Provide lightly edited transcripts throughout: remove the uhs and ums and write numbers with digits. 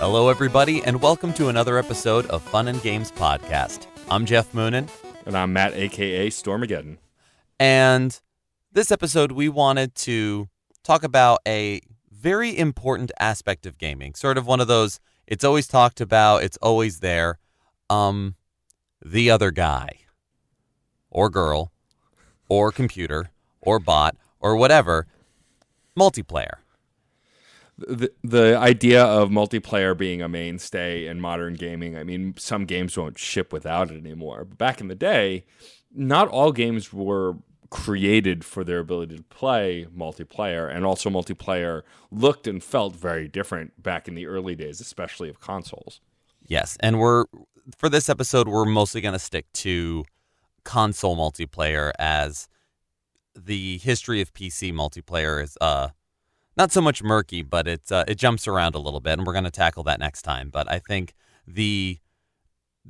Hello, everybody, and welcome to another episode of Fun and Games Podcast. I'm Jeff Moonen. And I'm Matt, a.k.a. Stormageddon. And this episode, we wanted to talk about a very important aspect of gaming. Sort of one of those, it's always talked about, it's always there. The other guy, or girl, or computer, or bot, or whatever, multiplayer. The idea of multiplayer being a mainstay in modern gaming, I mean, some games won't ship without it anymore. But back in the day, not all games were created for their ability to play multiplayer, and also multiplayer looked and felt very different back in the early days, especially of consoles. Yes, and for this episode, we're mostly going to stick to console multiplayer, as the history of PC multiplayer is not so much murky, but it jumps around a little bit, and we're going to tackle that next time. But I think the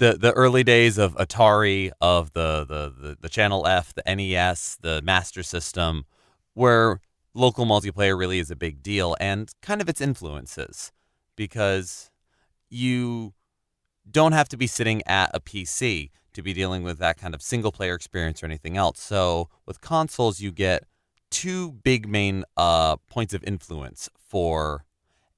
early days of Atari, of the Channel F, the NES, the Master System, where local multiplayer really is a big deal, and kind of its influences, because you don't have to be sitting at a PC to be dealing with that kind of single-player experience or anything else. So with consoles, you get two big main points of influence for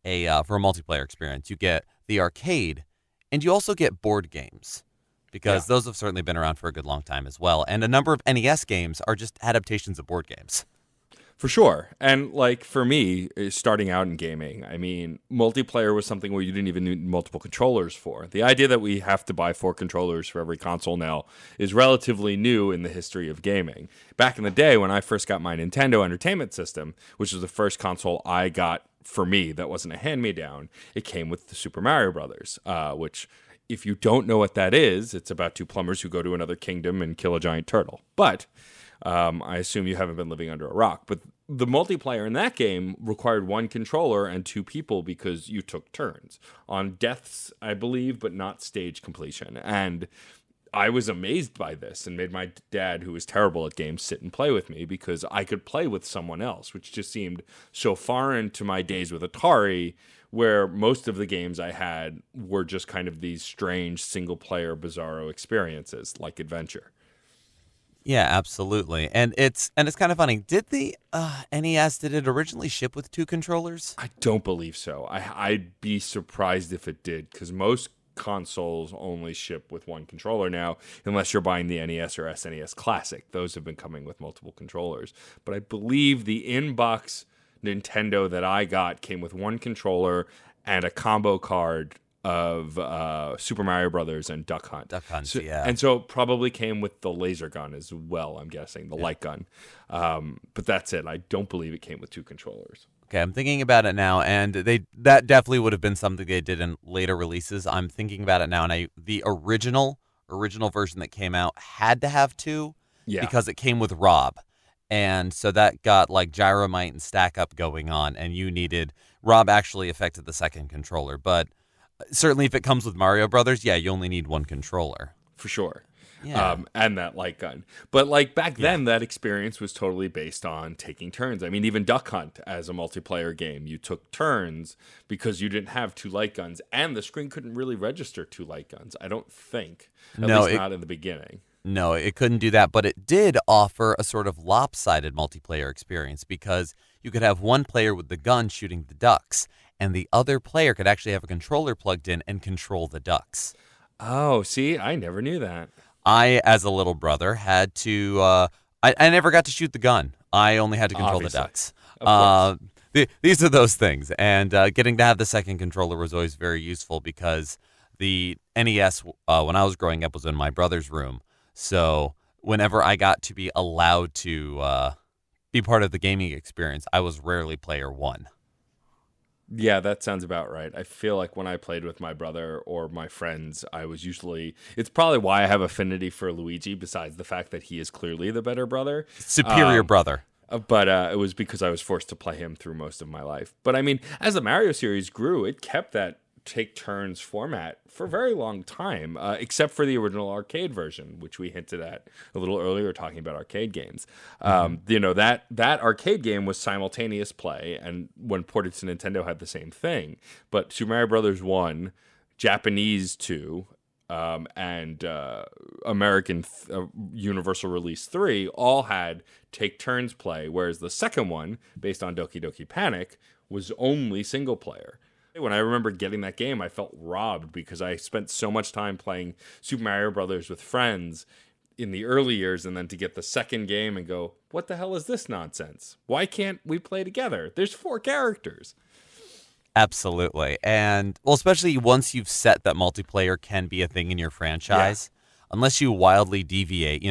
a multiplayer experience. You get the arcade, and you also get board games, because those have certainly been around for a good long time as well. And a number of NES games are just adaptations of board games. For sure. And like for me, starting out in gaming, I mean, multiplayer was something where you didn't even need multiple controllers for. The idea that we have to buy 4 controllers for every console now is relatively new in the history of gaming. Back in the day when I first got my Nintendo Entertainment System, which was the first console I got for me that wasn't a hand-me-down, it came with the Super Mario Brothers, which, if you don't know what that is, it's about 2 plumbers who go to another kingdom and kill a giant turtle. But I assume you haven't been living under a rock. But the multiplayer in that game required 1 controller and 2 people, because you took turns on deaths, I believe, but not stage completion. And I was amazed by this and made my dad, who was terrible at games, sit and play with me, because I could play with someone else, which just seemed so foreign to my days with Atari, where most of the games I had were just kind of these strange single-player bizarro experiences like Adventure. Yeah, absolutely. And it's kind of funny. Did the NES, did it originally ship with 2 controllers? I don't believe so. I'd be surprised if it did, because most consoles only ship with 1 controller now, unless you're buying the NES or SNES Classic. Those have been coming with multiple controllers. But I believe the in-box Nintendo that I got came with 1 controller and a combo card of Super Mario Brothers and Duck Hunt. Duck Hunt, so, yeah. And so it probably came with the laser gun as well, I'm guessing, the light gun. But that's it. I don't believe it came with 2 controllers. Okay, I'm thinking about it now, and that definitely would have been something they did in later releases. I'm thinking about it now, and the original version that came out had to have 2, because it came with Rob. And so that got like Gyromite and Stack Up going on, and Rob actually affected the second controller. But certainly if it comes with Mario Brothers, you only need 1 controller. For sure. Yeah. And that light gun. But like back then, that experience was totally based on taking turns. I mean, even Duck Hunt as a multiplayer game, you took turns because you didn't have 2 light guns, and the screen couldn't really register 2 light guns, I don't think. At least not in the beginning. No, it couldn't do that, but it did offer a sort of lopsided multiplayer experience, because you could have 1 player with the gun shooting the ducks, and the other player could actually have a controller plugged in and control the ducks. Oh, see, I never knew that. I, as a little brother, had to... I never got to shoot the gun. I only had to control the ducks. These are those things. And getting to have the second controller was always very useful, because the NES, when I was growing up, was in my brother's room. So whenever I got to be allowed to be part of the gaming experience, I was rarely player 1. Yeah, that sounds about right. I feel like when I played with my brother or my friends, it's probably why I have affinity for Luigi, besides the fact that he is clearly the better brother. Superior brother. But it was because I was forced to play him through most of my life. But I mean, as the Mario series grew, it kept that take turns format for a very long time, except for the original arcade version, which we hinted at a little earlier, talking about arcade games. That arcade game was simultaneous play, and when ported to Nintendo, had the same thing. But Super Mario Brothers 1, Japanese 2, and American Universal Release 3 all had take turns play, whereas the second one, based on Doki Doki Panic, was only single player. When I remember getting that game, I felt robbed because I spent so much time playing Super Mario Brothers with friends in the early years, and then to get the second game and go, what the hell is this nonsense? Why can't we play together? There's 4 characters. Absolutely. And well, especially once you've set that multiplayer can be a thing in your franchise, unless you wildly deviate,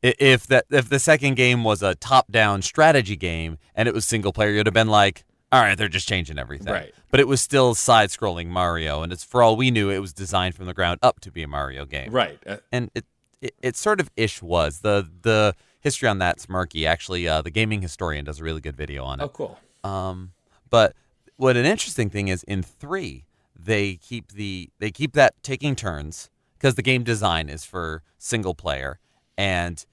if the second game was a top-down strategy game and it was single player, you'd have been like, all right, they're just changing everything. Right. But it was still side-scrolling Mario, and it's for all we knew, it was designed from the ground up to be a Mario game. Right. And it sort of ish was. The history on that's murky. Actually, the Gaming Historian does a really good video on it. Oh, cool. But what an interesting thing is, in 3, they keep that taking turns because the game design is for single player, and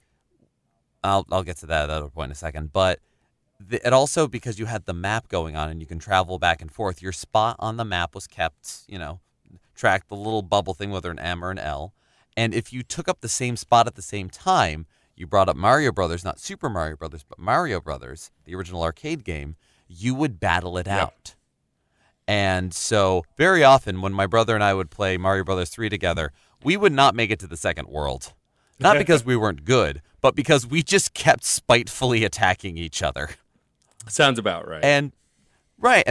I'll get to that other point in a second. But it also, because you had the map going on and you can travel back and forth, your spot on the map was kept, tracked, the little bubble thing, whether an M or an L. And if you took up the same spot at the same time, you brought up Mario Brothers, not Super Mario Brothers, but Mario Brothers, the original arcade game, you would battle it out. And so very often when my brother and I would play Mario Brothers 3 together, we would not make it to the second world. Not because we weren't good, but because we just kept spitefully attacking each other. Sounds about right. And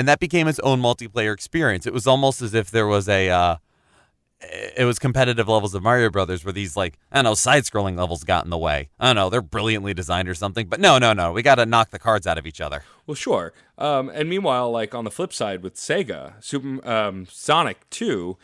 that became its own multiplayer experience. It was almost as if there was it was competitive levels of Mario Brothers where these, side-scrolling levels got in the way. I don't know, they're brilliantly designed or something, but no, we got to knock the cards out of each other. Well, sure. And meanwhile, on the flip side with Sega, Sonic 2,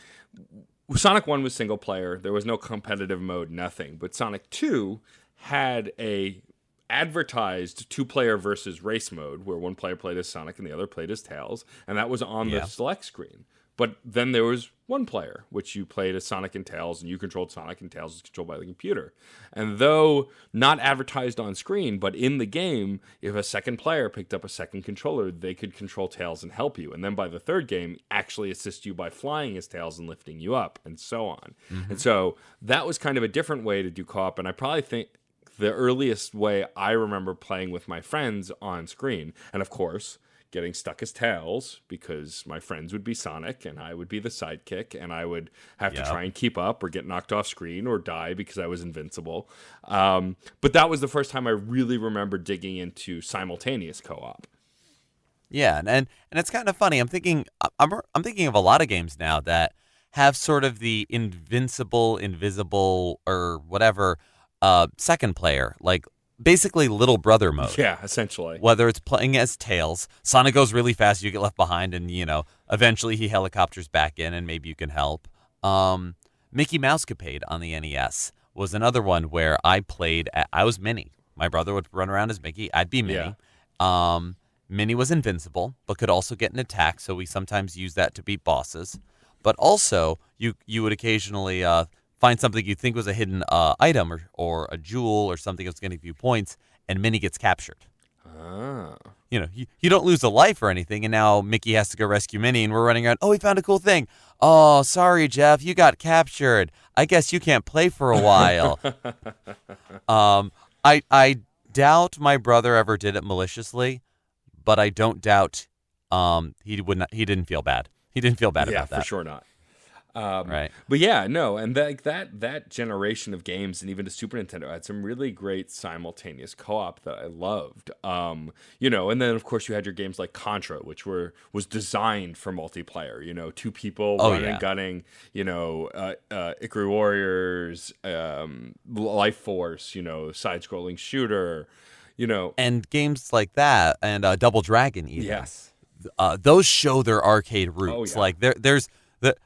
Sonic 1 was single player. There was no competitive mode, nothing. But Sonic 2 had a advertised 2-player versus race mode where one player played as Sonic and the other played as Tails, and that was on the select screen. But then there was one player, which you played as Sonic and Tails, and you controlled Sonic, and Tails was controlled by the computer. And though not advertised on screen, but in the game, if a second player picked up a second controller, they could control Tails and help you. And then by the third game, actually assist you by flying as Tails and lifting you up, and so on. Mm-hmm. And so that was kind of a different way to do co-op, and I probably think the earliest way I remember playing with my friends on screen, and of course, getting stuck as Tails because my friends would be Sonic and I would be the sidekick, and I would have to try and keep up or get knocked off screen or die because I was invincible. But that was the first time I really remember digging into simultaneous co-op. Yeah, and it's kind of funny. I'm thinking of a lot of games now that have sort of the invincible, invisible, or whatever second player, like basically little brother mode. Yeah, essentially. Whether it's playing as Tails, Sonic goes really fast, you get left behind, and eventually he helicopters back in and maybe you can help. Mickey Mousecapade on the NES was another one where I was Minnie. My brother would run around as Mickey, I'd be Minnie. Yeah. Minnie was invincible, but could also get an attack, so we sometimes use that to beat bosses. But also, you would occasionally find something you think was a hidden item or a jewel or something that's going to give you points, and Minnie gets captured. Ah. You don't lose a life or anything, and now Mickey has to go rescue Minnie, and we're running around, oh, we found a cool thing. Oh, sorry, Geoff, you got captured. I guess you can't play for a while. I doubt my brother ever did it maliciously, but I don't doubt he didn't feel bad. He didn't feel bad about that. Yeah, for sure not. Right. But yeah, no, and that generation of games, and even the Super Nintendo, had some really great simultaneous co-op that I loved. And then of course you had your games like Contra, which was designed for multiplayer. 2 people running, gunning. Ikari Warriors, Life Force. Side-scrolling shooter. And games like that, and Double Dragon even. Yes. Those show their arcade roots. Oh, yeah. Like there's.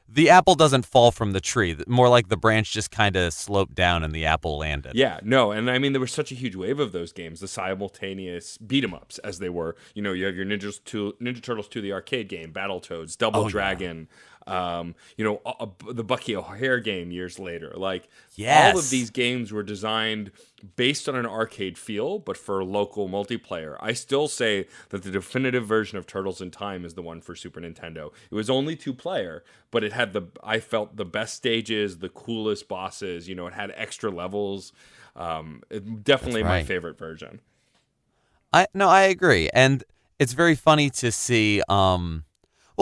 The apple doesn't fall from the tree. More like the branch just kind of sloped down and the apple landed. Yeah, no, and I mean there was such a huge wave of those games, the simultaneous beat 'em ups as they were. You have your Ninja Turtles 2, the arcade game, Battletoads, Double Dragon, The Bucky O'Hare game years later. Like all of Yes. these games were designed based on an arcade feel, but for local multiplayer. I still say that the definitive version of Turtles in Time is the one for Super Nintendo. It was only 2-player, but it had I felt the best stages, the coolest bosses. It had extra levels. That's Definitely my right. favorite version. I agree. And it's very funny to see well,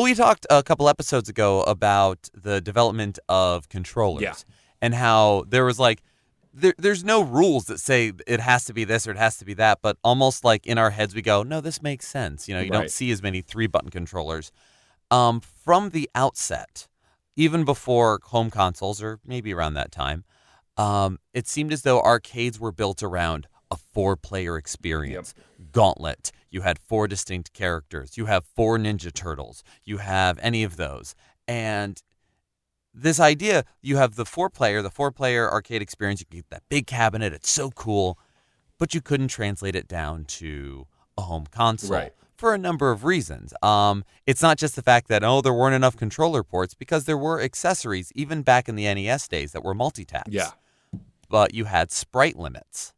we talked a couple episodes ago about the development of Yeah, controllers and how there was like there's no rules that say it has to be this or it has to be that, but almost like in our heads we go, no, this makes sense. You don't right. see as many 3-button controllers. From the outset, even before home consoles or maybe around that time, it seemed as though arcades were built around a 4-player Yep. experience. Gauntlet, you had 4 distinct characters. You have 4 Ninja Turtles. You have any of those. And this idea, you have the 4-player arcade experience. You get that big cabinet. It's so cool. But you couldn't translate it down to a home Right. console for a number of reasons. It's not just the fact that, there weren't enough controller ports, because there were accessories, even back in the NES days, that were Yeah. multi-taps. But you had sprite limits.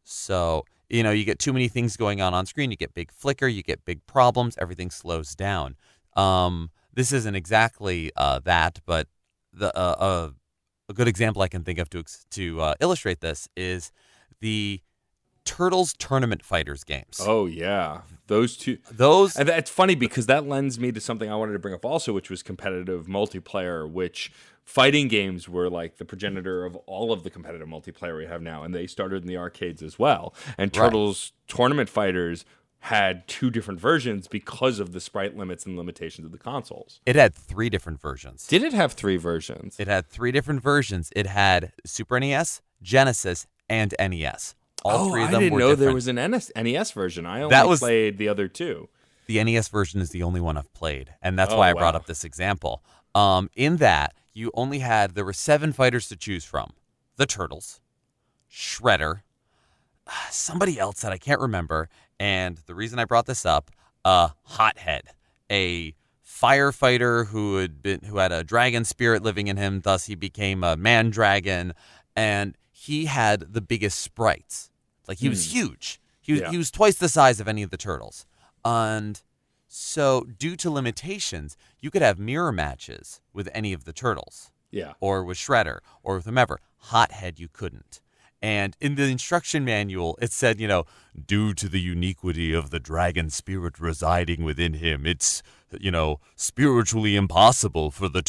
So, you get too many things going on screen. You get big flicker, you get big problems, everything slows down. This isn't exactly that, but a good example I can think of to illustrate this is the Turtles Tournament Fighters games. Oh yeah, those two. Those, And it's funny because that lends me to something I wanted to bring up also, which was competitive multiplayer, which fighting games were like the progenitor of all of the competitive multiplayer we have now, and they started in the arcades as well. And right. Turtles Tournament Fighters had 2 different versions because of the sprite limits and limitations of the consoles. It had 3 different versions. Did it have 3 versions? It had 3 different versions. It had Super NES, Genesis, and NES. All Oh, 3 of I them didn't were know there different. was an NES version. I That only was played the other 2. The NES version is the only one I've played, and that's Oh why I brought wow. up this example. In that, there were 7 fighters to choose from: the Turtles, Shredder, somebody else that I can't remember, and the reason I brought this up, Hothead, a firefighter who had a dragon spirit living in him, thus he became a man dragon, and he had the biggest sprites. Like, he was huge. Yeah. He was twice the size of any of the turtles. And so, due to limitations, you could have mirror matches with any of the turtles, Yeah. or with Shredder, or with whomever. Hothead, you couldn't. And in the instruction manual, it said, due to the uniquity of the dragon spirit residing within him, it's, spiritually impossible for for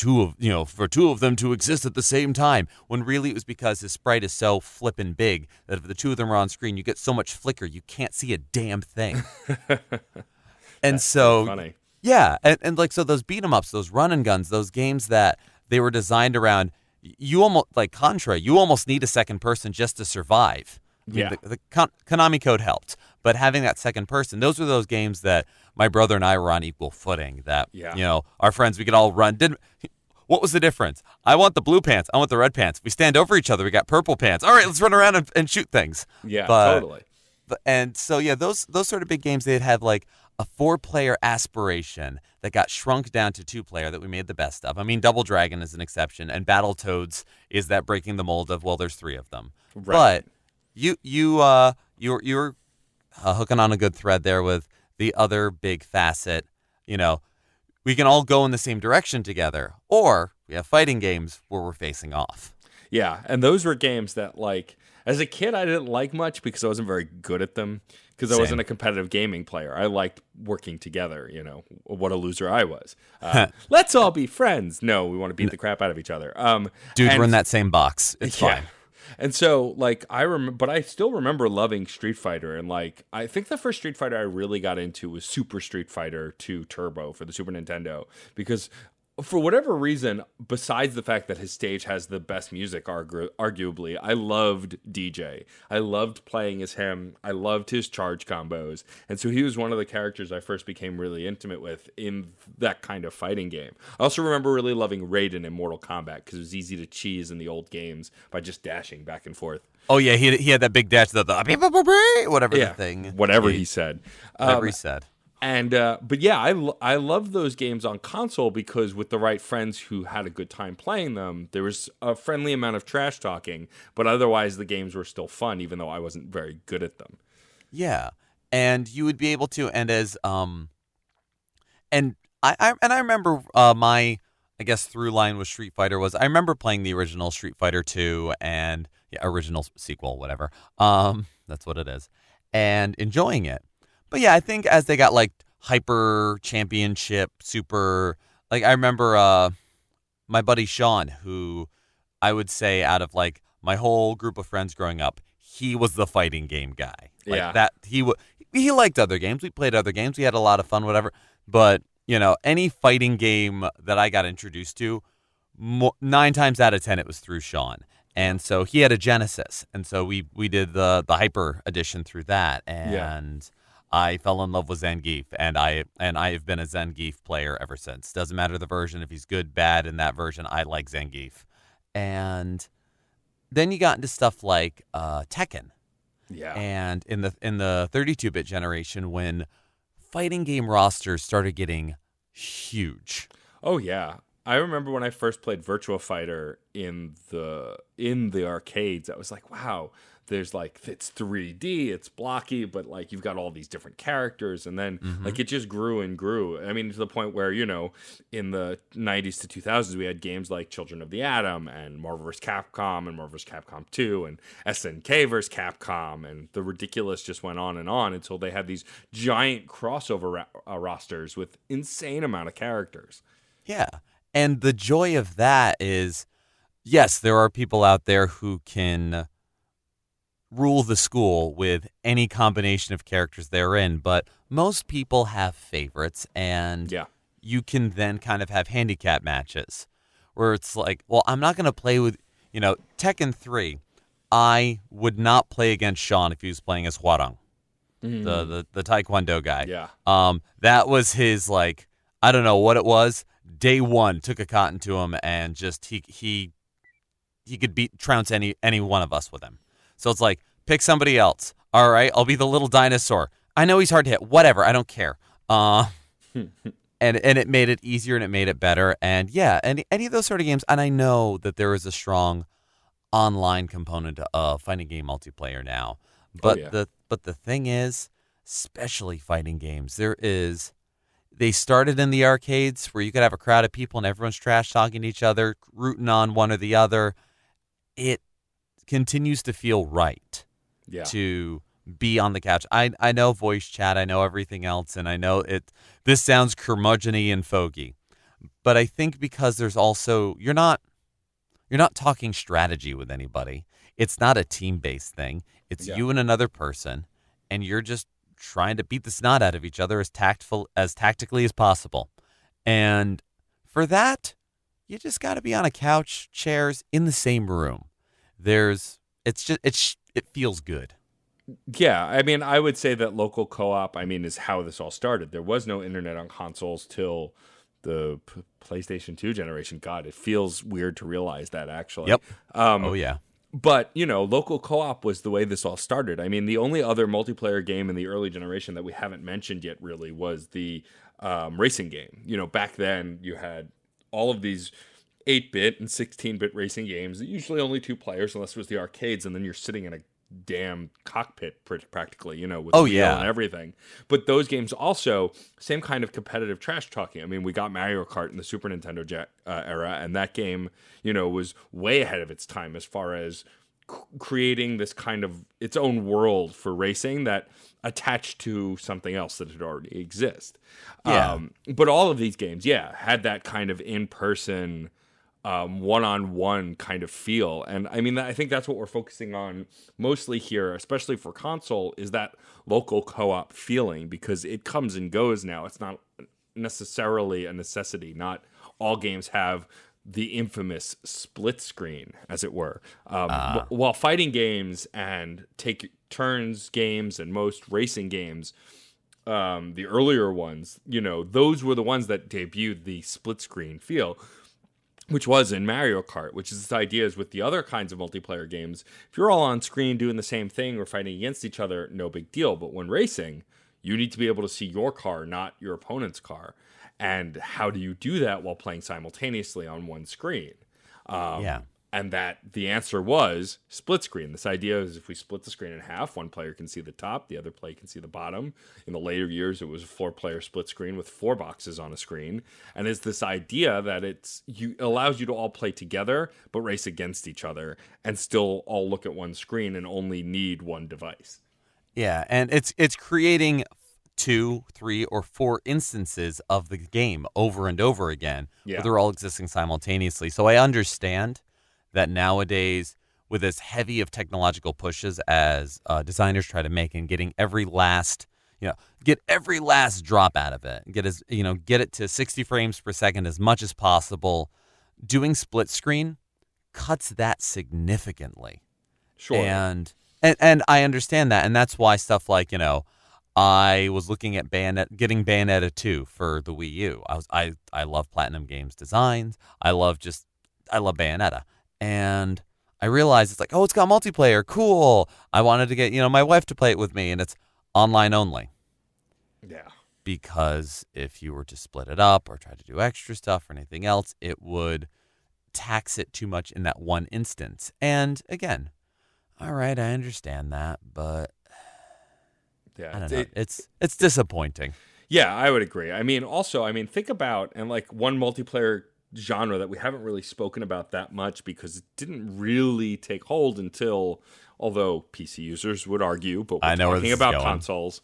2 of them to exist at the same time. When really it was because his sprite is so flippin' big that if the 2 of them are on screen, you get so much flicker, you can't see a damn thing. And That's pretty so, funny. yeah, and like, so those beat 'em ups, those run and guns, those games that they were designed around, you almost, like Contra, you almost need a second person just to survive. I mean, Yeah. the Konami code helped, but having that second person, those were those games that my brother and I were on equal footing. That, Yeah. our friends, we could all run. What was the difference? I want the blue pants. I want the red pants. We stand over each other. We got purple pants. All right, let's run around and shoot things. Yeah, But totally. and so, yeah, those sort of big games, they'd have like a 4-player aspiration that got shrunk down to 2-player that we made the best of. I mean, Double Dragon is an exception, and Battletoads is that breaking the mold of, well, there's 3 of them. Right. But you're hooking on a good thread there with the other big facet. We can all go in the same direction together, or we have fighting games where we're facing off. Yeah, and those were games that, like, as a kid, I didn't like much because I wasn't very good at them because I Same. wasn't a competitive gaming player. I liked working together, what a loser I was. Let's all be friends. No, we want to beat the crap out of each other. Dude, and we're in that same box. It's Yeah. fine. And so, like, but I still remember loving Street Fighter. And, like, I think the first Street Fighter I really got into was Super Street Fighter 2 Turbo for the Super Nintendo. Because for whatever reason, besides the fact that his stage has the best music, arguably, I loved DJ. I loved playing as him. I loved his charge combos. And so he was one of the characters I first became really intimate with in that kind of fighting game. I also remember really loving Raiden in Mortal Kombat because it was easy to cheese in the old games by just dashing back and forth. Oh, yeah, he had that big dash, the whatever the thing. Whatever he said. Whatever he said. And but yeah, I love those games on console because with the right friends who had a good time playing them, there was a friendly amount of trash talking, but otherwise the games were still fun, even though I wasn't very good at them. Yeah, and you would be able to, and as and I remember my I guess through line with Street Fighter was I remember playing the original Street Fighter 2 and yeah, original sequel, whatever. That's what it is, and enjoying it. But yeah, I think as they got like Hyper Championship, Super, like I remember my buddy Sean, who I would say out of like my whole group of friends growing up, he was the fighting game guy. Like Yeah. that, he liked other games. We played other games. We had a lot of fun, whatever. But any fighting game that I got introduced to, 9 times out of 10, it was through Sean. Yeah. And so he had a Genesis, and so we did the Hyper edition through that, Yeah. and I fell in love with Zangief, and I have been a Zangief player ever since. Doesn't matter the version, if he's good, bad in that version, I like Zangief. And then you got into stuff like Tekken, Yeah. and in the 32-bit generation, when fighting game rosters started getting huge. Oh yeah. I remember when I first played Virtua Fighter in the arcades, I was like, wow, there's like it's 3D, it's blocky, but like you've got all these different characters and then Mm-hmm. like it just grew and grew. I mean to the point where, in the 90s to 2000s we had games like Children of the Atom and Marvel vs. Capcom and Marvel vs. Capcom 2 and SNK vs. Capcom, and the ridiculous just went on until they had these giant crossover rosters with insane amount of characters. Yeah. And the joy of that is, yes, there are people out there who can rule the school with any combination of characters they're in, but most people have favorites, and Yeah. you can then kind of have handicap matches where it's like, well, I'm not going to play with, Tekken 3. I would not play against Sean if he was playing as Hwarang, the Taekwondo guy. Yeah. That was his, like, I don't know what it was. Day one took a cotton to him, and just he could trounce any one of us with him. So it's like, pick somebody else. All right, I'll be the little dinosaur. I know he's hard to hit. Whatever, I don't care. And it made it easier and it made it better. And yeah, any of those sort of games. And I know that there is a strong online component of fighting game multiplayer now. Oh But yeah. the thing is, especially fighting games, they started in the arcades where you could have a crowd of people and everyone's trash talking to each other, rooting on one or the other. It continues to feel right Yeah. to be on the couch. I know voice chat, I know everything else, and I know this sounds curmudgeon-y and fogey. But I think because there's also you're not talking strategy with anybody. It's not a team-based thing. It's Yeah. you and another person, and you're just trying to beat the snot out of each other as tactically as possible. And for that, you just got to be on a couch, chairs in the same room. It feels good. Yeah, I mean, I would say that local co-op, I mean, is how this all started. There was no internet on consoles till the PlayStation 2 generation. God, it feels weird to realize that actually. Yep. Oh yeah. But, local co-op was the way this all started. I mean, the only other multiplayer game in the early generation that we haven't mentioned yet really was the racing game. Back then you had all of these 8-bit and 16-bit racing games, usually only two players unless it was the arcades, and then you're sitting in a damn cockpit practically, with Oh wheel and yeah. everything. But those games also, same kind of competitive trash talking. I mean, we got Mario Kart in the Super Nintendo era, and that game, was way ahead of its time as far as creating this kind of its own world for racing that attached to something else that had already exist. Yeah. But all of these games, yeah, had that kind of in-person one-on-one kind of feel. And I mean, I think that's what we're focusing on mostly here, especially for console, is that local co-op feeling, because it comes and goes now. It's not necessarily a necessity. Not all games have the infamous split screen, as it were. While fighting games and take turns games and most racing games, the earlier ones, those were the ones that debuted the split screen feel, which was in Mario Kart, which is this idea is with the other kinds of multiplayer games, if you're all on screen doing the same thing or fighting against each other, no big deal. But when racing, You need to be able to see your car, not your opponent's car. And how do you do that while playing simultaneously on one screen? Yeah. And that the answer was split screen. This idea is if we split the screen in half, one player can see the top, the other player can see the bottom. In the later years, it was a 4-player split screen with 4 boxes on a screen. And it's this idea that allows you to all play together, but race against each other and still all look at one screen and only need one device. Yeah, and it's creating 2, 3, or 4 instances of the game over and over again, Yeah. where they're all existing simultaneously. So I understand that nowadays, with as heavy of technological pushes as designers try to make, and getting get every last drop out of it, get it to 60 frames per second as much as possible, doing split screen cuts that significantly. Sure. And I understand that, and that's why stuff like, I was looking at getting Bayonetta 2 for the Wii U. I love Platinum Games designs. I love Bayonetta. And I realized it's like, oh, it's got multiplayer. Cool. I wanted to get, my wife to play it with me, and it's online only. Yeah. Because if you were to split it up or try to do extra stuff or anything else, it would tax it too much in that one instance. And again, all right, I understand that, but Yeah. I don't know. It's disappointing. Yeah, I would agree. Think about, and like one multiplayer genre that we haven't really spoken about that much because it didn't really take hold until, although PC users would argue, but we're I know where talking this is about going. consoles,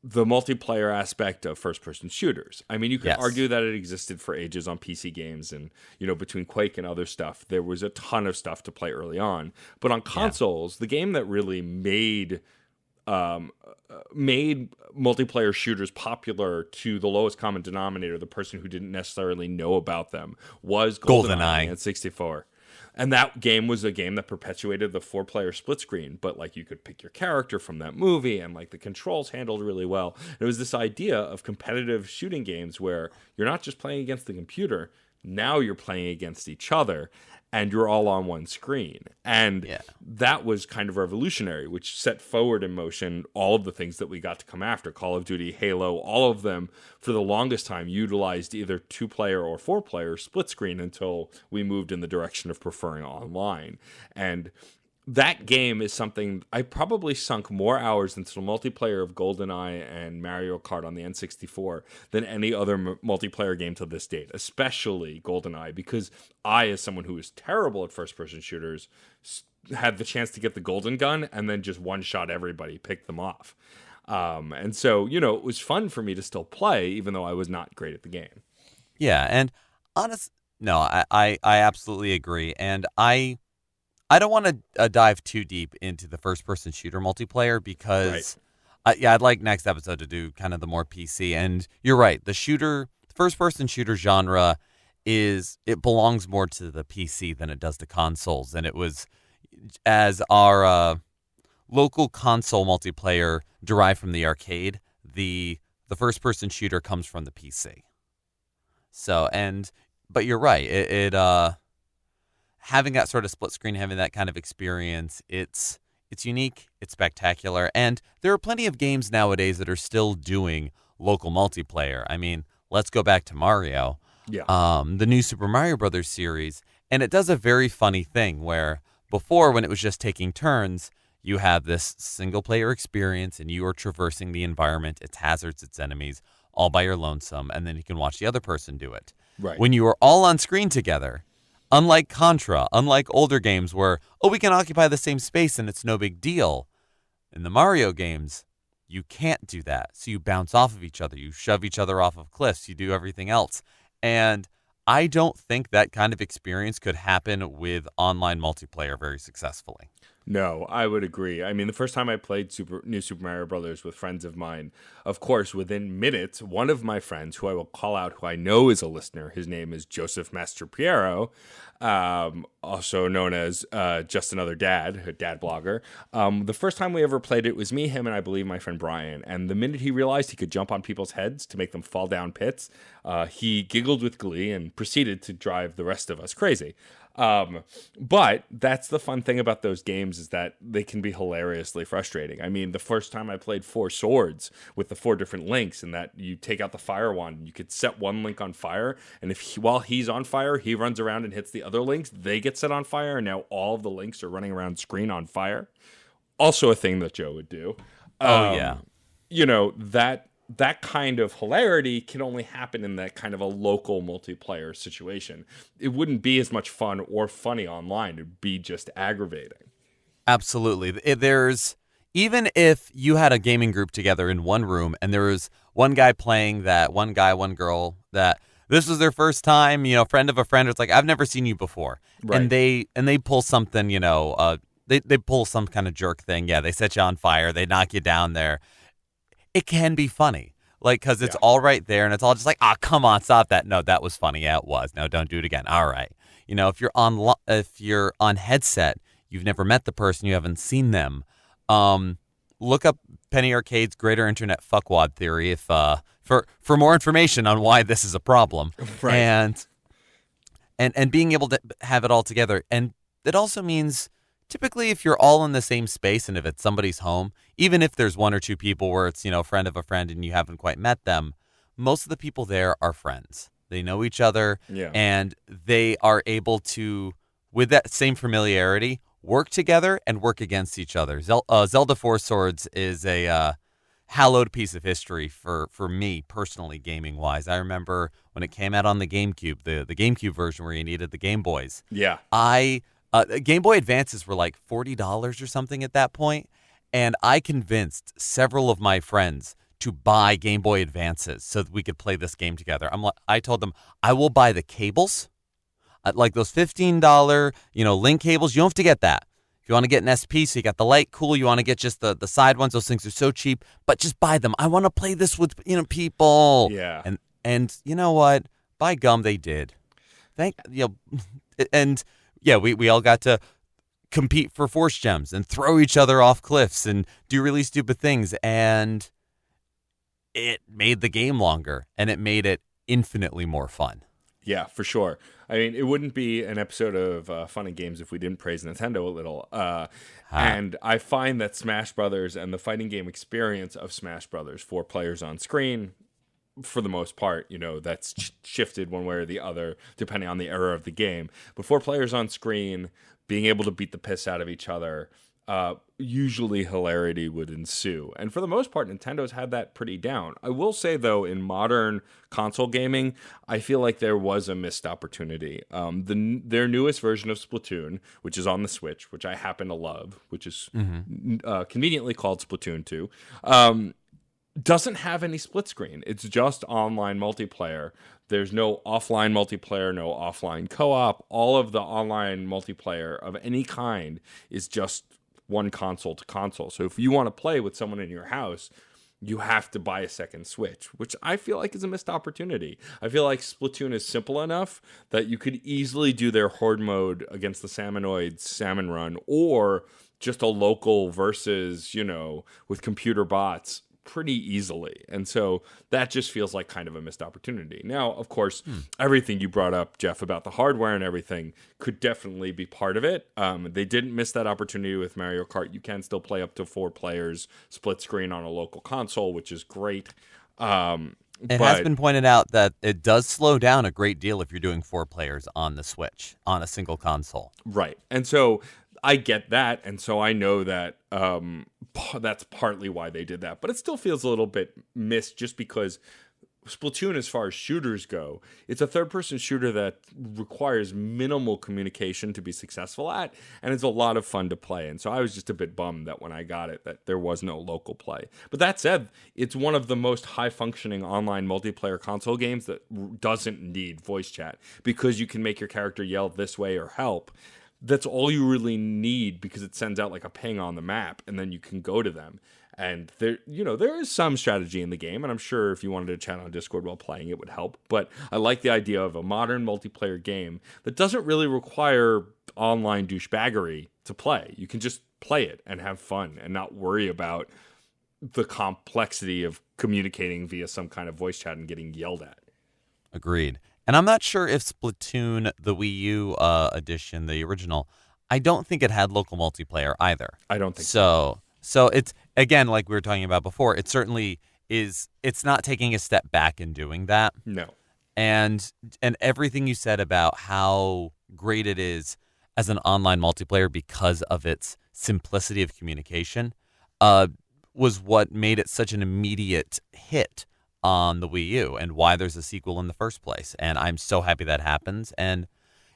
the multiplayer aspect of first-person shooters. I mean, you could Yes. argue that it existed for ages on PC games, and between Quake and other stuff, there was a ton of stuff to play early on. But on consoles, the game that really made multiplayer shooters popular to the lowest common denominator, the person who didn't necessarily know about them, was GoldenEye and 64. And that game was a game that perpetuated the 4-player split screen, but like you could pick your character from that movie, and like the controls handled really well. And it was this idea of competitive shooting games where you're not just playing against the computer, now you're playing against each other, and you're all on one screen. And that was kind of revolutionary, which set forward in motion all of the things that we got to come after. Call of Duty, Halo, all of them for the longest time utilized either 2-player or 4-player split screen until we moved in the direction of preferring online. And that game is something I probably sunk more hours into the multiplayer of GoldenEye and Mario Kart on the N64 than any other multiplayer game to this date, especially GoldenEye, because I, as someone who is terrible at first-person shooters, had the chance to get the golden gun and then just one-shot everybody, pick them off. And so, it was fun for me to still play, even though I was not great at the game. Yeah, and no, I absolutely agree. And I don't want to dive too deep into the first-person shooter multiplayer because, I'd like next episode to do kind of the more PC. And you're right, the first-person shooter genre it belongs more to the PC than it does to consoles. And it was, as our local console multiplayer derived from the arcade, the first-person shooter comes from the PC. So, but you're right, having that sort of split screen, having that kind of experience, it's unique, it's spectacular, and there are plenty of games nowadays that are still doing local multiplayer. I mean, let's go back to Mario, the new Super Mario Brothers series, and it does a very funny thing where before, when it was just taking turns, you have this single-player experience, and you are traversing the environment, its hazards, its enemies, all by your lonesome, and then you can watch the other person do it. Right. When you are all on screen together, unlike Contra, unlike older games where, we can occupy the same space and it's no big deal. In the Mario games, you can't do that. So you bounce off of each other. You shove each other off of cliffs. You do everything else. And I don't think that kind of experience could happen with online multiplayer very successfully. No, I would agree. I mean, the first time I played New Super Mario Brothers with friends of mine, of course, within minutes, one of my friends, who I will call out, who I know is a listener, his name is Joseph Mastropiero, also known as Just Another Dad, a dad blogger. The first time we ever played it was me, him, and I believe my friend Brian. And the minute he realized he could jump on people's heads to make them fall down pits, he giggled with glee and proceeded to drive the rest of us crazy. But that's the fun thing about those games is that they can be hilariously frustrating. I mean, the first time I played Four Swords with the four different links, and that you take out the fire wand and you could set one link on fire, and if while he's on fire, he runs around and hits the other links, they get set on fire, and now all of the links are running around screen on fire. Also a thing that Joe would do. Oh yeah. That kind of hilarity can only happen in that kind of a local multiplayer situation. It wouldn't be as much fun or funny online. It'd be just aggravating. Absolutely. There's even if you had a gaming group together in one room and there was one guy playing that one guy, one girl that this was their first time, friend of a friend. It's like, I've never seen you before. Right. And they pull something, they pull some kind of jerk thing. Yeah. They set you on fire. They knock you down there. It can be funny. Like, cause it's all right there and it's all just like, come on, stop that. No, that was funny. Yeah, it was. No, don't do it again. All right. If you're on headset, you've never met the person, you haven't seen them. Look up Penny Arcade's Greater Internet Fuckwad Theory if for more information on why this is a problem. Right. And being able to have it all together. And it also means typically if you're all in the same space and if it's somebody's home, even if there's one or two people where it's, friend of a friend and you haven't quite met them, most of the people there are friends. They know each other and they are able to, with that same familiarity, work together and work against each other. Zelda Four Swords is a hallowed piece of history for me personally, gaming-wise. I remember when it came out on the GameCube, the GameCube version where you needed the Game Boys. Yeah. Game Boy Advances were like $40 or something at that point, and I convinced several of my friends to buy Game Boy Advances so that we could play this game together. I told them, I will buy the cables, like those $15, link cables. You don't have to get that. If you want to get an SP, so you got the light, cool. You want to get just the side ones. Those things are so cheap, but just buy them. I want to play this with people. Yeah. And you know what? By gum, they did. And yeah, we all got to compete for force gems and throw each other off cliffs and do really stupid things. And it made the game longer and it made it infinitely more fun. Yeah, for sure. I mean, it wouldn't be an episode of Fun and Games if we didn't praise Nintendo a little. And I find that Smash Brothers and the fighting game experience of Smash Brothers, 4 players on screen, for the most part, that's shifted one way or the other depending on the era of the game. But 4 players on screen, being able to beat the piss out of each other, usually hilarity would ensue. And for the most part, Nintendo's had that pretty down. I will say, though, in modern console gaming, I feel like there was a missed opportunity. Their newest version of Splatoon, which is on the Switch, which I happen to love, which is conveniently called Splatoon 2, doesn't have any split screen. It's just online multiplayer. There's no offline multiplayer, no offline co-op. All of the online multiplayer of any kind is just one console to console. So if you want to play with someone in your house, you have to buy a second Switch, which I feel like is a missed opportunity. I feel like Splatoon is simple enough that you could easily do their horde mode against the Salmonoids Salmon Run, or just a local versus, with computer bots pretty easily. And so that just feels like kind of a missed opportunity. Now, of course, everything you brought up, Jeff, about the hardware and everything could definitely be part of it. They didn't miss that opportunity with Mario Kart. You can still play up to 4 players split screen on a local console, which is great. It has been pointed out that it does slow down a great deal if you're doing 4 players on the Switch, on a single console. Right. And so I get that, and so I know that that's partly why they did that. But it still feels a little bit missed just because Splatoon, as far as shooters go, it's a third-person shooter that requires minimal communication to be successful at, and it's a lot of fun to play. And so I was just a bit bummed that when I got it, that there was no local play. But that said, it's one of the most high-functioning online multiplayer console games that doesn't need voice chat, because you can make your character yell this way or help. That's all you really need, because it sends out like a ping on the map, and then you can go to them. And there is some strategy in the game, and I'm sure if you wanted to chat on Discord while playing, it would help. But I like the idea of a modern multiplayer game that doesn't really require online douchebaggery to play. You can just play it and have fun and not worry about the complexity of communicating via some kind of voice chat and getting yelled at. Agreed. And I'm not sure if Splatoon, the Wii U edition, the original, I don't think it had local multiplayer either. I don't think so. So it's again like we were talking about before. It certainly is. It's not taking a step back in doing that. No. And everything you said about how great it is as an online multiplayer because of its simplicity of communication was what made it such an immediate hit on the Wii U and why there's a sequel in the first place. And I'm so happy that happens. And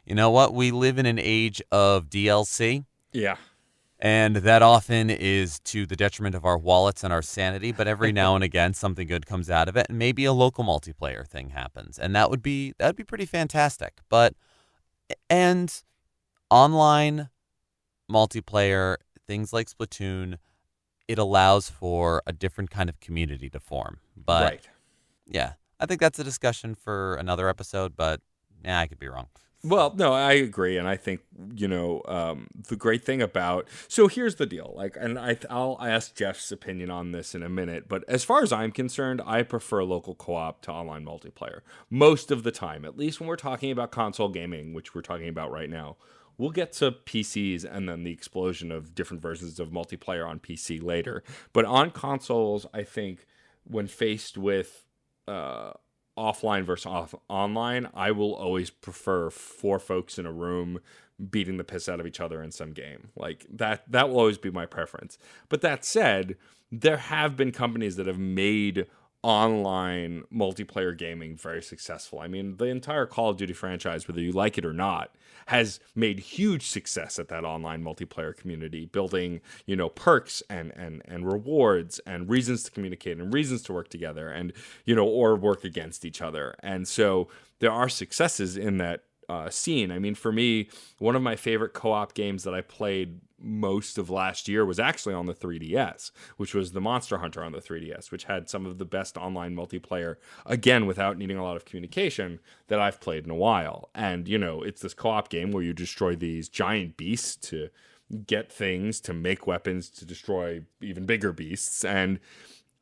you know what? We live in an age of DLC. Yeah. And that often is to the detriment of our wallets and our sanity. But every now and again, something good comes out of it, and maybe a local multiplayer thing happens, and that'd be pretty fantastic. But and online multiplayer things like Splatoon, it allows for a different kind of community to form. But Right. yeah, I think that's a discussion for another episode. But yeah, I could be wrong. Well, no, I agree, and I think the great thing about so here's the deal, like, and I'll ask Jeff's opinion on this in a minute, but as far as I'm concerned, I prefer local co-op to online multiplayer most of the time, at least when we're talking about console gaming, which we're talking about right now. We'll get to PCs and then the explosion of different versions of multiplayer on PC later, but on consoles, I think when faced with offline versus online, I will always prefer four folks in a room beating the piss out of each other in some game. Like that will always be my preference. But that said, there have been companies that have made online multiplayer gaming very successful. I mean, the entire Call of Duty franchise, whether you like it or not, has made huge success at that online multiplayer community, building, perks and rewards and reasons to communicate and reasons to work together and, or work against each other. And so there are successes in that scene. I mean, for me, one of my favorite co-op games that I played most of last year was actually on the 3DS, which was the Monster Hunter on the 3DS, which had some of the best online multiplayer, again, without needing a lot of communication, that I've played in a while. And, it's this co-op game where you destroy these giant beasts to get things, to make weapons, to destroy even bigger beasts. And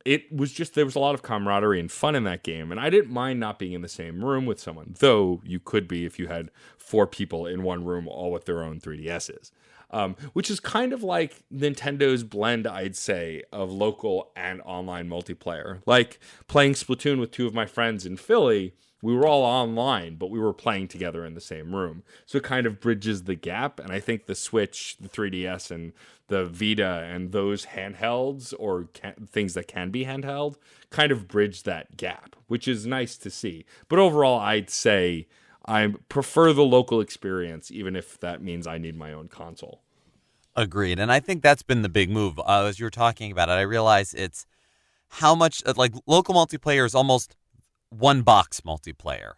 it was just, there was a lot of camaraderie and fun in that game. And I didn't mind not being in the same room with someone, though you could be if you had four people in one room, all with their own 3DSs. Which is kind of like Nintendo's blend, I'd say, of local and online multiplayer. Like playing Splatoon with two of my friends in Philly, we were all online, but we were playing together in the same room. So it kind of bridges the gap. And I think the Switch, the 3DS, and the Vita, and those handhelds or things that can be handheld kind of bridge that gap, which is nice to see. But overall, I'd say I prefer the local experience, even if that means I need my own console. Agreed. And I think that's been the big move. As you were talking about it, I realize it's how much like local multiplayer is almost one box multiplayer.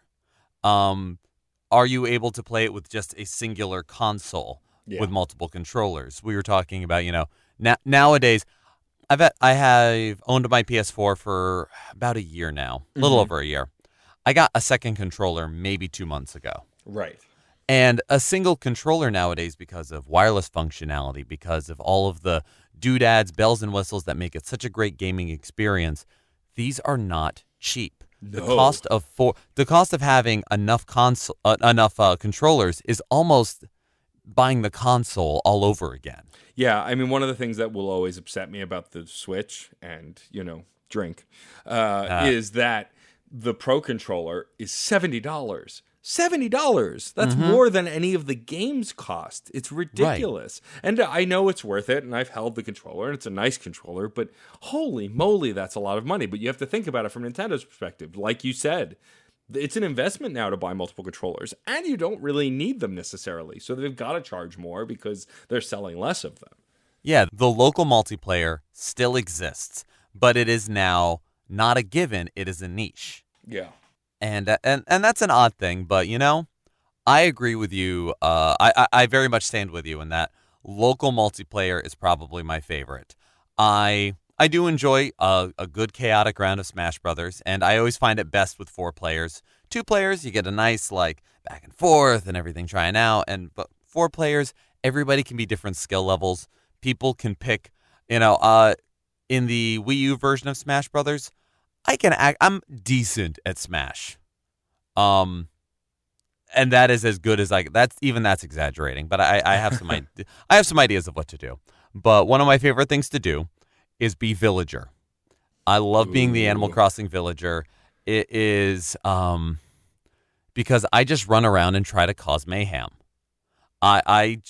Are you able to play it with just a singular console with multiple controllers? We were talking about, nowadays I have owned my PS4 for about a year now, a little over a year. I got a second controller maybe 2 months ago. Right. And a single controller nowadays, because of wireless functionality, because of all of the doodads, bells and whistles that make it such a great gaming experience, these are not cheap. No. The cost of having enough controllers is almost buying the console all over again. Yeah, I mean, one of the things that will always upset me about the Switch and, drink, is that the Pro controller is $70. $70. That's more than any of the games cost. It's ridiculous. Right. And I know it's worth it, and I've held the controller, and it's a nice controller, but holy moly, that's a lot of money. But you have to think about it from Nintendo's perspective. Like you said, it's an investment now to buy multiple controllers, and you don't really need them necessarily. So they've got to charge more because they're selling less of them. Yeah, the local multiplayer still exists, but it is now not a given, it is a niche. Yeah. And that's an odd thing, but I agree with you. I very much stand with you in that local multiplayer is probably my favorite. I do enjoy a good chaotic round of Smash Brothers, and I always find it best with 4 players. 2 players, you get a nice back and forth and everything trying out, but 4 players, everybody can be different skill levels. People can pick, in the Wii U version of Smash Brothers, I'm decent at Smash. and that is as good as that's exaggerating, but I have I have some ideas of what to do. But one of my favorite things to do is be villager. I love being the Animal Ooh. Crossing villager. It is because I just run around and try to cause mayhem. I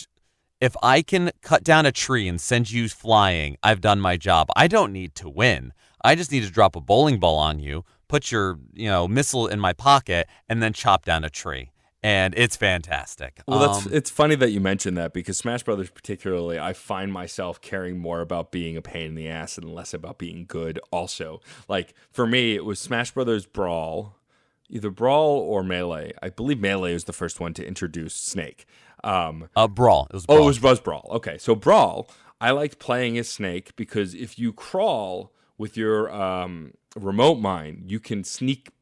if I can cut down a tree and send you flying, I've done my job. I don't need to win. I just need to drop a bowling ball on you, put your, missile in my pocket, and then chop down a tree. And it's fantastic. Well, it's funny that you mentioned that because Smash Brothers, particularly, I find myself caring more about being a pain in the ass and less about being good. Also, like for me, it was Smash Brothers Brawl, either Brawl or Melee. I believe Melee was the first one to introduce Snake. Brawl. It was Oh, it Brawl. was Buzz Brawl. Okay, so Brawl, I liked playing as Snake because if you crawl with your remote mine, you can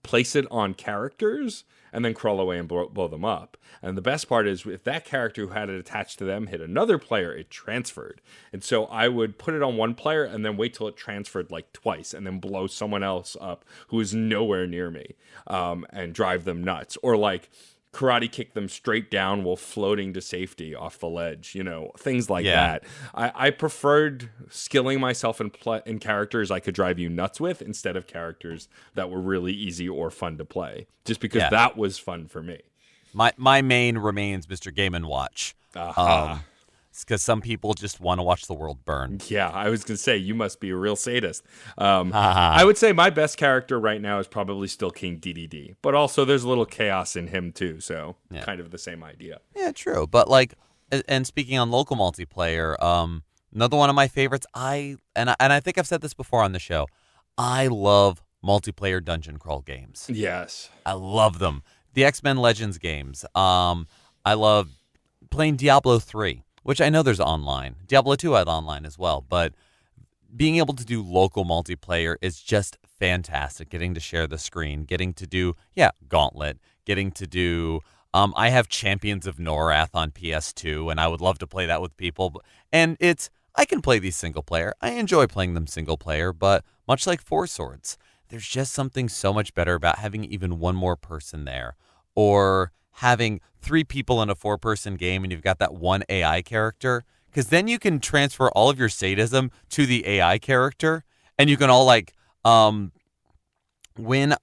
place it on characters and then crawl away and blow them up. And the best part is if that character who had it attached to them hit another player, it transferred. And so I would put it on one player and then wait till it transferred like twice and then blow someone else up who is nowhere near me and drive them nuts. Or like karate kick them straight down while floating to safety off the ledge, things like that. I preferred skilling myself in characters I could drive you nuts with instead of characters that were really easy or fun to play, just because that was fun for me. My main remains Mr. Game & Watch. Aha. Because some people just want to watch the world burn. Yeah, I was going to say, you must be a real sadist. I would say my best character right now is probably still King DDD. But also there's a little chaos in him too, so kind of the same idea. Yeah, true. But and speaking on local multiplayer, another one of my favorites, I think I've said this before on the show, I love multiplayer dungeon crawl games. Yes. I love them. The X-Men Legends games. I love playing Diablo 3. Which I know there's online. Diablo 2 had online as well, but being able to do local multiplayer is just fantastic. Getting to share the screen, getting to do, Gauntlet, getting to do, I have Champions of Norath on PS2, and I would love to play that with people. And I can play these single player. I enjoy playing them single player, but much like Four Swords, there's just something so much better about having even one more person there. Or having 3 people in a 4-person game and you've got that one AI character, because then you can transfer all of your sadism to the AI character, and you can all when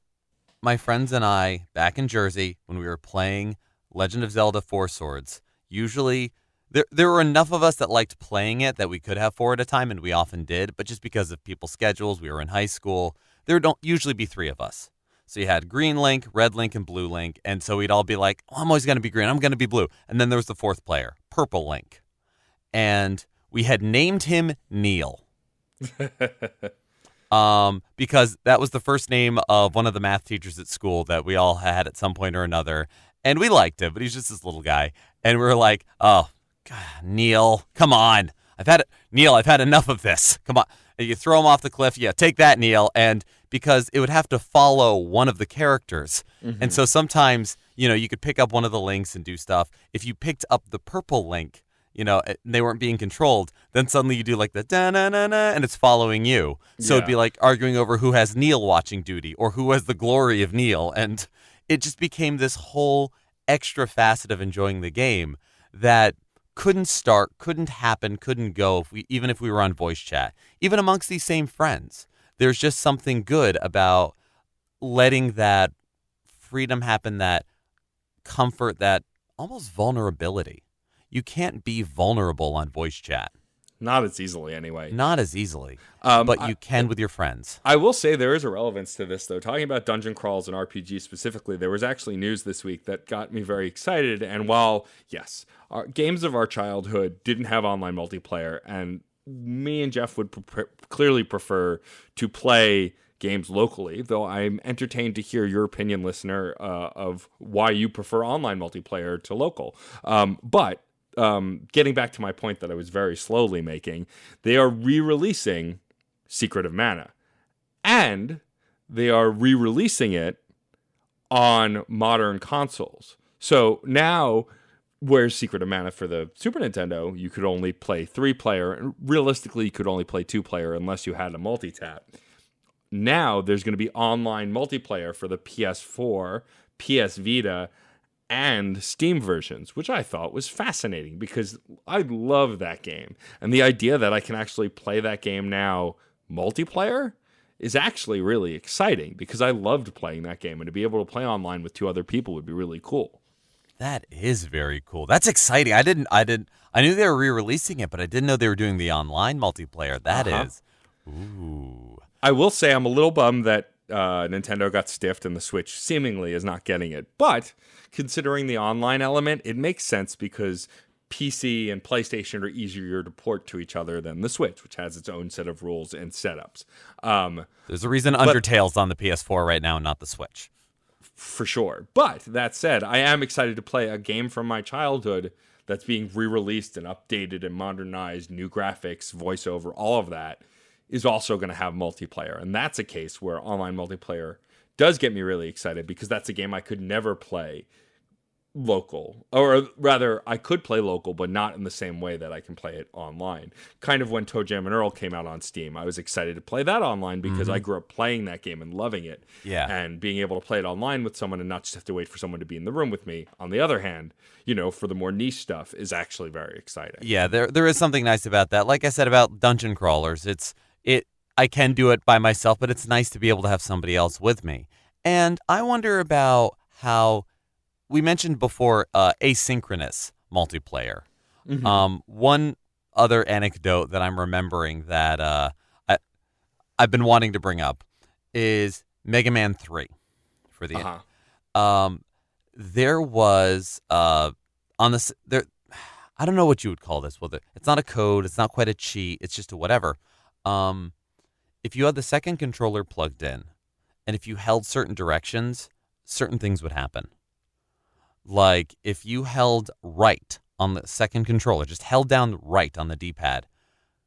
my friends and I back in Jersey, when we were playing Legend of Zelda 4 Swords, usually there were enough of us that liked playing it that we could have 4 at a time, and we often did, but just because of people's schedules, we were in high school, there don't usually be 3 of us. So you had Green Link, Red Link, and Blue Link. And so we'd all be like, I'm always going to be green. I'm going to be blue. And then there was the 4th player, Purple Link. And we had named him Neil. Because that was the first name of one of the math teachers at school that we all had at some point or another. And we liked him, but he's just this little guy. And we were like, oh, God, Neil, come on. I've had enough of this. Come on. And you throw him off the cliff. Yeah, take that, Neil. And because it would have to follow one of the characters. Mm-hmm. And so sometimes, you could pick up one of the links and do stuff. If you picked up the purple link, they weren't being controlled, then suddenly you do like the da-na-na-na, and it's following you. So it'd be like arguing over who has Neil watching duty or who has the glory of Neil. And it just became this whole extra facet of enjoying the game that couldn't start, couldn't happen, couldn't go even if we were on voice chat, even amongst these same friends. There's just something good about letting that freedom happen, that comfort, that almost vulnerability. You can't be vulnerable on voice chat. Not as easily, anyway. Not as easily, but you can with your friends. I will say there is a relevance to this, though. Talking about dungeon crawls and RPG specifically, there was actually news this week that got me very excited. And while, yes, our games of our childhood didn't have online multiplayer, and me and Jeff would clearly prefer to play games locally, though I'm entertained to hear your opinion, listener, of why you prefer online multiplayer to local. But getting back to my point that I was very slowly making, they are re-releasing Secret of Mana. And they are re-releasing it on modern consoles. So now, whereas Secret of Mana for the Super Nintendo, you could only play 3-player, and realistically you could only play 2-player unless you had a multi-tap. Now there's going to be online multiplayer for the PS4, PS Vita, and Steam versions, which I thought was fascinating because I love that game. And the idea that I can actually play that game now multiplayer is actually really exciting because I loved playing that game, and to be able to play online with 2 other people would be really cool. That is very cool. That's exciting. I knew they were re-releasing it, but I didn't know they were doing the online multiplayer. That Uh-huh. is. Ooh. I will say I'm a little bummed that Nintendo got stiffed and the Switch seemingly is not getting it. But considering the online element, it makes sense because PC and PlayStation are easier to port to each other than the Switch, which has its own set of rules and setups. There's a reason But Undertale's on the PS4 right now, not the Switch. for sure. But that said, I am excited to play a game from my childhood that's being re-released and updated and modernized, new graphics, voiceover, all of that is also going to have multiplayer. And that's a case where online multiplayer does get me really excited because that's a game I could never play local, or rather I could play local but not in the same way that I can play it online. Kind of when Toe Jam and Earl came out on Steam, I was excited to play that online because I grew up playing that game and loving it. Yeah. And being able to play it online with someone and not just have to wait for someone to be in the room with me, on the other hand, for the more niche stuff, is actually very exciting. Yeah, there is something nice about that. Like I said about dungeon crawlers, I can do it by myself, but it's nice to be able to have somebody else with me. And I wonder about how we mentioned before asynchronous multiplayer. One other anecdote that I'm remembering that I've been wanting to bring up is Mega Man 3 for the there was on this there I don't know what you would call this. Well, it's not a code, it's not quite a cheat, it's just a whatever. If you had the second controller plugged in and if you held certain directions, certain things would happen. Like if you held right on the second controller, just held down right on the D-pad,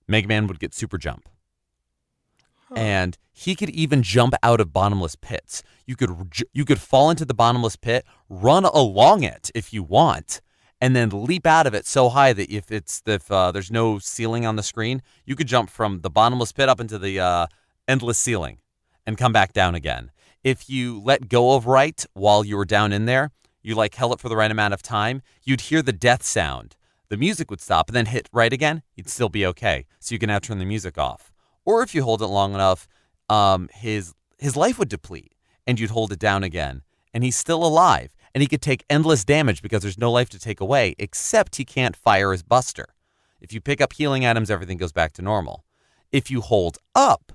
Mega Man would get super jump. And he could even jump out of bottomless pits. You could fall into the bottomless pit, run along it if you want, and then leap out of it so high that if there's no ceiling on the screen, you could jump from the bottomless pit up into the endless ceiling and come back down again. If you let go of right while you were down in there, you held it for the right amount of time, you'd hear the death sound. The music would stop and then hit right again, you'd still be okay. So you can now turn the music off. Or if you hold it long enough, his life would deplete and you'd hold it down again. And he's still alive. And he could take endless damage because there's no life to take away, except he can't fire his buster. If you pick up healing items, everything goes back to normal. If you hold up,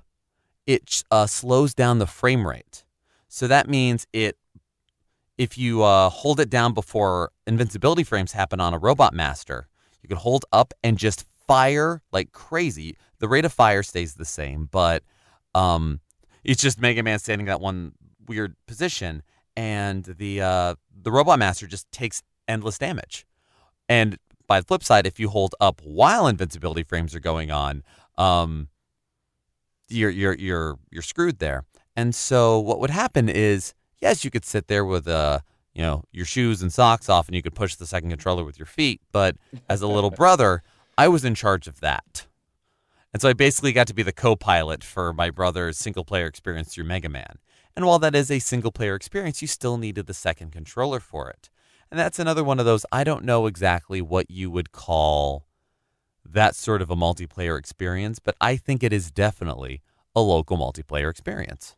it slows down the frame rate. So that means if you hold it down before invincibility frames happen on a Robot Master, you can hold up and just fire like crazy. The rate of fire stays the same, but it's just Mega Man standing in that one weird position, and the Robot Master just takes endless damage. And by the flip side, if you hold up while invincibility frames are going on, you're screwed there. And so what would happen is, yes, you could sit there with your shoes and socks off, and you could push the second controller with your feet. But as a little brother, I was in charge of that. And so I basically got to be the co-pilot for my brother's single-player experience through Mega Man. And while that is a single-player experience, you still needed the second controller for it. And that's another one of those, I don't know exactly what you would call that sort of a multiplayer experience, but I think it is definitely a local multiplayer experience.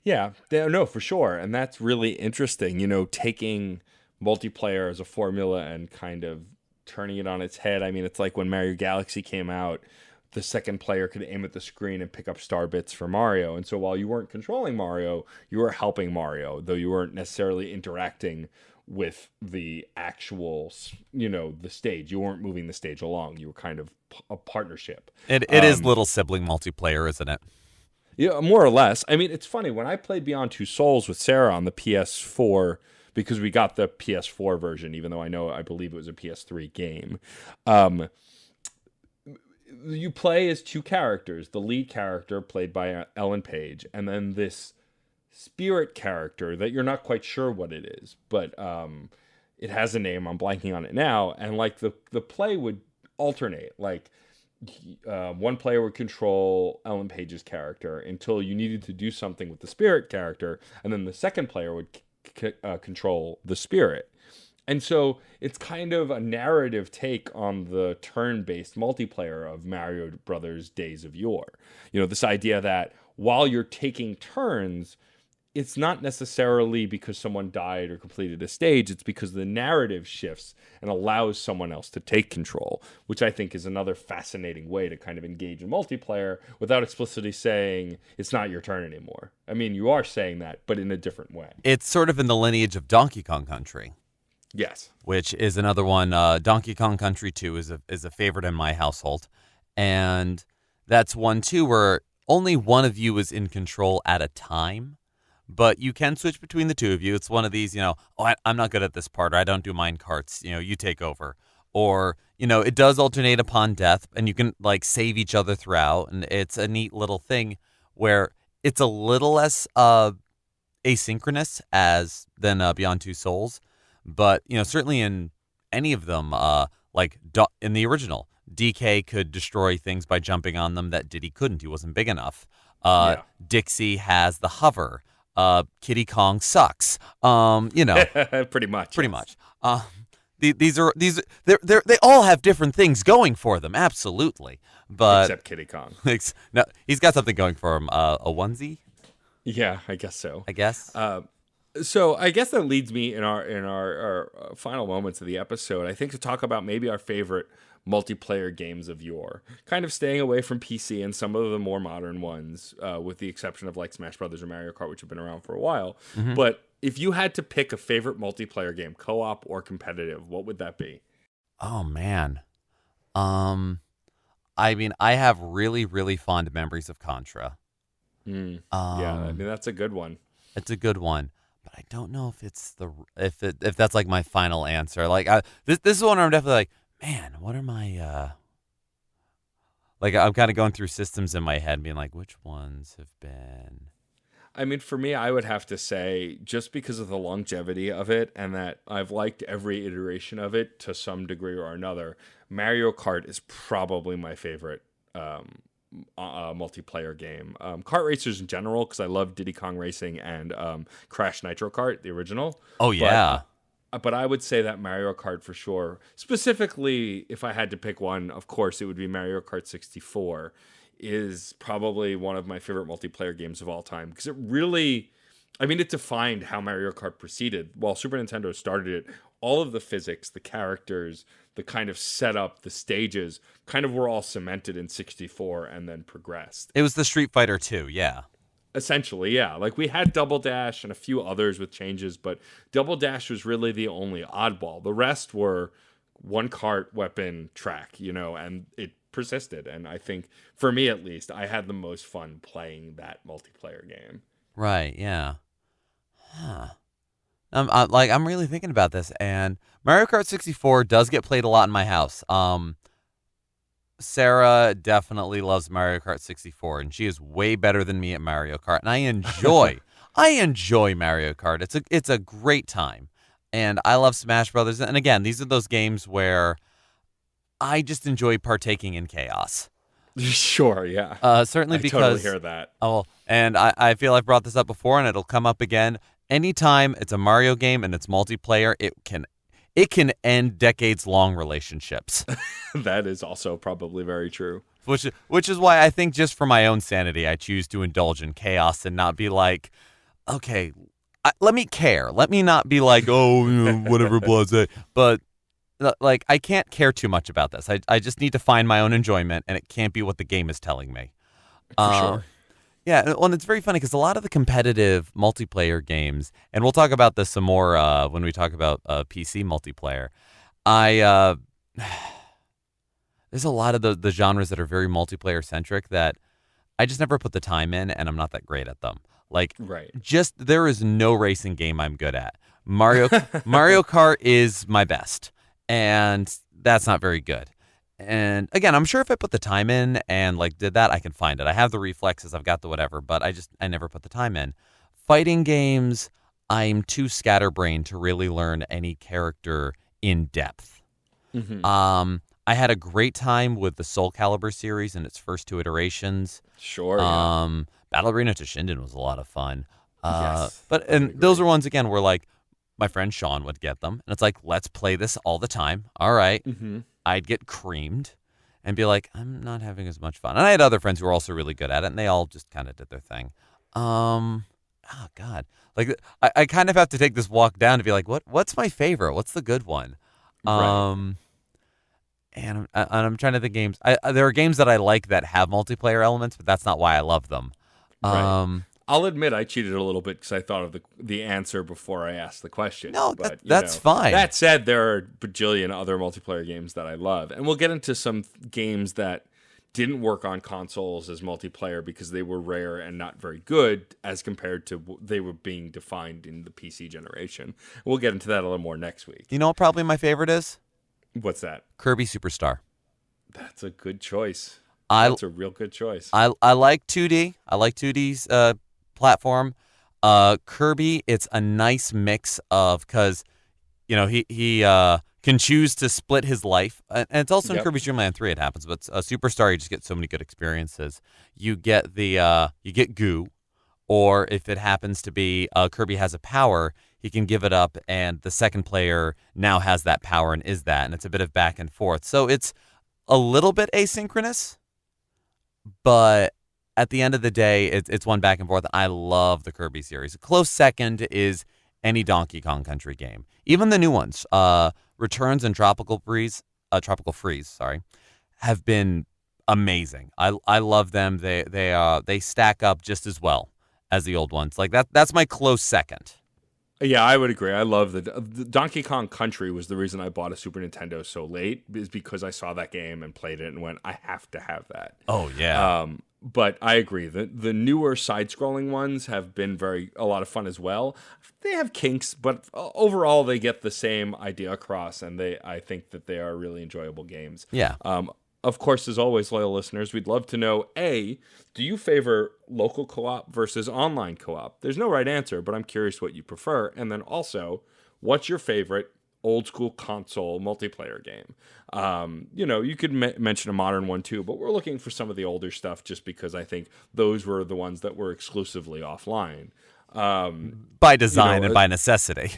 Yeah, no, for sure. And that's really interesting, taking multiplayer as a formula and kind of turning it on its head. I mean, it's like when Mario Galaxy came out, the second player could aim at the screen and pick up star bits for Mario. And so while you weren't controlling Mario, you were helping Mario, though you weren't necessarily interacting with the actual, the stage. You weren't moving the stage along. You were kind of a partnership. It is little sibling multiplayer, isn't it? Yeah, more or less. I mean, it's funny. When I played Beyond Two Souls with Sarah on the PS4, because we got the PS4 version, even though I believe it was a PS3 game, you play as 2 characters. The lead character, played by Ellen Page, and then this spirit character that you're not quite sure what it is, but it has a name. I'm blanking on it now. And the play would alternate. One player would control Ellen Page's character until you needed to do something with the spirit character, and then the second player would control the spirit. And so it's kind of a narrative take on the turn-based multiplayer of Mario Brothers Days of Yore. This idea that while you're taking turns, it's not necessarily because someone died or completed a stage. It's because the narrative shifts and allows someone else to take control, which I think is another fascinating way to kind of engage in multiplayer without explicitly saying it's not your turn anymore. I mean, you are saying that, but in a different way. It's sort of in the lineage of Donkey Kong Country. Yes. Which is another one. Donkey Kong Country 2 is a favorite in my household. And that's one, too, where only one of you is in control at a time. But you can switch between the two of you. It's one of these, I'm not good at this part, or I don't do mine carts, you take over. Or, it does alternate upon death, and you can, save each other throughout. And it's a neat little thing where it's a little less asynchronous than Beyond Two Souls. But, certainly in any of them, in the original, DK could destroy things by jumping on them that Diddy couldn't. He wasn't big enough. Yeah. Dixie has the hover. Kiddy Kong sucks. Pretty much. Pretty much. They all have different things going for them. Absolutely. But except Kiddy Kong. No, he's got something going for him. A onesie? Yeah, I guess so. I guess. So I guess that leads me in our final moments of the episode, I think, to talk about maybe our favorite multiplayer games of yore, kind of staying away from PC and some of the more modern ones, with the exception of Smash Brothers or Mario Kart, which have been around for a while. Mm-hmm. But if you had to pick a favorite multiplayer game, co-op or competitive, what would that be? Oh man, I mean, I have really, really fond memories of Contra. Yeah, I mean that's a good one. It's a good one. But I don't know if it's if that's my final answer. This is one where I'm definitely man, what are my I'm kind of going through systems in my head, being which ones have been. I mean, for me, I would have to say, just because of the longevity of it and that I've liked every iteration of it to some degree or another, Mario Kart is probably my favorite multiplayer game. Kart racers in general, because I love Diddy Kong Racing and Crash Nitro Kart, the original. Oh yeah. But I would say that Mario Kart for sure. Specifically, if I had to pick one, of course, it would be Mario Kart 64. Is probably one of my favorite multiplayer games of all time because it really, it defined how Mario Kart proceeded. While Super Nintendo started it, all of the physics, the characters, the kind of setup, the stages, kind of were all cemented in 64 and then progressed. It was the Street Fighter 2, yeah. Essentially, yeah. We had Double Dash and a few others with changes, but Double Dash was really the only oddball. The rest were one cart, weapon, track, and it persisted. And I think, for me at least, I had the most fun playing that multiplayer game. Right, yeah. Huh. I'm really thinking about this, and Mario Kart 64 does get played a lot in my house. Sarah definitely loves Mario Kart 64, and she is way better than me at Mario Kart, and I enjoy Mario Kart. It's a great time, and I love Smash Brothers. And again, these are those games where I just enjoy partaking in chaos. Sure, yeah. Certainly because I totally hear that. Oh, and I feel I've brought this up before, and it'll come up again. Anytime it's a Mario game and it's multiplayer, it can end decades-long relationships. That is also probably very true. Which is why I think just for my own sanity, I choose to indulge in chaos and not be okay, let me care. Let me not be whatever, blase. But I can't care too much about this. I just need to find my own enjoyment, and it can't be what the game is telling me. For sure. Yeah, well, and it's very funny because a lot of the competitive multiplayer games, and we'll talk about this some more when we talk about PC multiplayer. There's a lot of the genres that are very multiplayer centric that I just never put the time in, and I'm not that great at them. Right. Just there is no racing game I'm good at. Mario Kart is my best, and that's not very good. And again, I'm sure if I put the time in and did that, I can find it. I have the reflexes, I've got the whatever, but I never put the time in. Fighting games, I'm too scatterbrained to really learn any character in depth. Mm-hmm. I had a great time with the Soul Calibur series in its first two iterations. Sure. Yeah. Battle Arena to Shinden was a lot of fun. Yes, But those are ones again where my friend Sean would get them, and it's like, let's play this all the time. All right. Mm-hmm. I'd get creamed and be like, I'm not having as much fun. And I had other friends who were also really good at it, and they all just kind of did their thing. Oh God, like I kind of have to take this walk down to be like, what's my favorite? What's the good one? Right. And I'm trying to think games. There are games that I like that have multiplayer elements, but that's not why I love them. Right. Um, I'll admit I cheated a little bit because I thought of the answer before I asked the question. no, But that's fine. that said, there are a bajillion other multiplayer games that I love, and we'll get into some games that didn't work on consoles as multiplayer because they were rare and not very good as compared to they were being defined in the PC generation. We'll get into that a little more next week. You know what probably my favorite is? What's that? Kirby Superstar. That's a good choice. I That's a real good choice. I like 2D. I like 2D's platform. Kirby, it's a nice mix of because he can choose to split his life, and it's also in Yep. Kirby's Dream Land 3 it happens, but Superstar you just get so many good experiences. You get you get goo, or if it happens to be Kirby has a power, he can give it up, and the second player now has that power and is that, and it's a bit of back and forth. So it's a little bit asynchronous, but at the end of the day, it's one back and forth. I love the Kirby series. A close second is any Donkey Kong Country game, even the new ones. Returns and Tropical Freeze, sorry, have been amazing. I love them. They stack up just as well as the old ones. Like that's my close second. Yeah, I would agree. I love the Donkey Kong Country was the reason I bought a Super Nintendo so late, is because I saw that game and played it and went, I have to have that. Oh yeah. But I agree. The newer side-scrolling ones have been a lot of fun as well. They have kinks, but overall they get the same idea across, and I think that they are really enjoyable games. Yeah. Of course, as always, loyal listeners, we'd love to know, A, do you favor local co-op versus online co-op? There's no right answer, but I'm curious what you prefer. And then also, what's your favorite old school console multiplayer game? You could mention a modern one too, but we're looking for some of the older stuff just because I think those were the ones that were exclusively offline. By design and by necessity.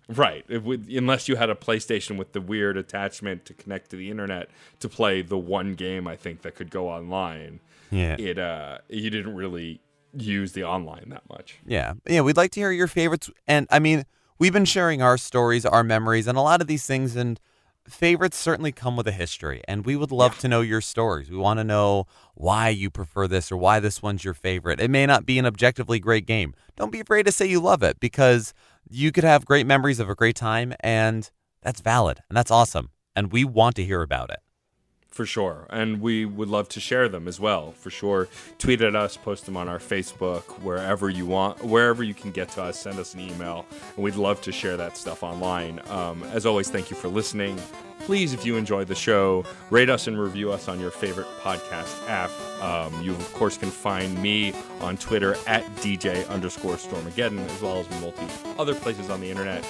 Right. Unless you had a PlayStation with the weird attachment to connect to the internet to play the one game, I think, that could go online. Yeah. You didn't really use the online that much. Yeah. Yeah, we'd like to hear your favorites. And I mean, we've been sharing our stories, our memories, and a lot of these things, and favorites certainly come with a history. And we would love to know your stories. We want to know why you prefer this or why this one's your favorite. It may not be an objectively great game. Don't be afraid to say you love it, because you could have great memories of a great time, and that's valid, and that's awesome. And we want to hear about it. For sure. And we would love to share them as well. For sure. Tweet at us, post them on our Facebook, wherever you want, wherever you can get to us, send us an email. And we'd love to share that stuff online. As always, thank you for listening. Please, if you enjoyed the show, rate us and review us on your favorite podcast app. You, of course, can find me on Twitter at DJ_Stormageddon, as well as multi other places on the internet.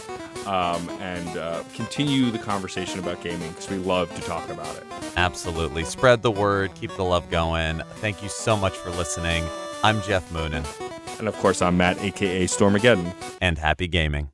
And continue the conversation about gaming, because we love to talk about it. Absolutely. Spread the word. Keep the love going. Thank you so much for listening. I'm Jeff Moonen. And of course, I'm Matt, a.k.a. Stormageddon. And happy gaming.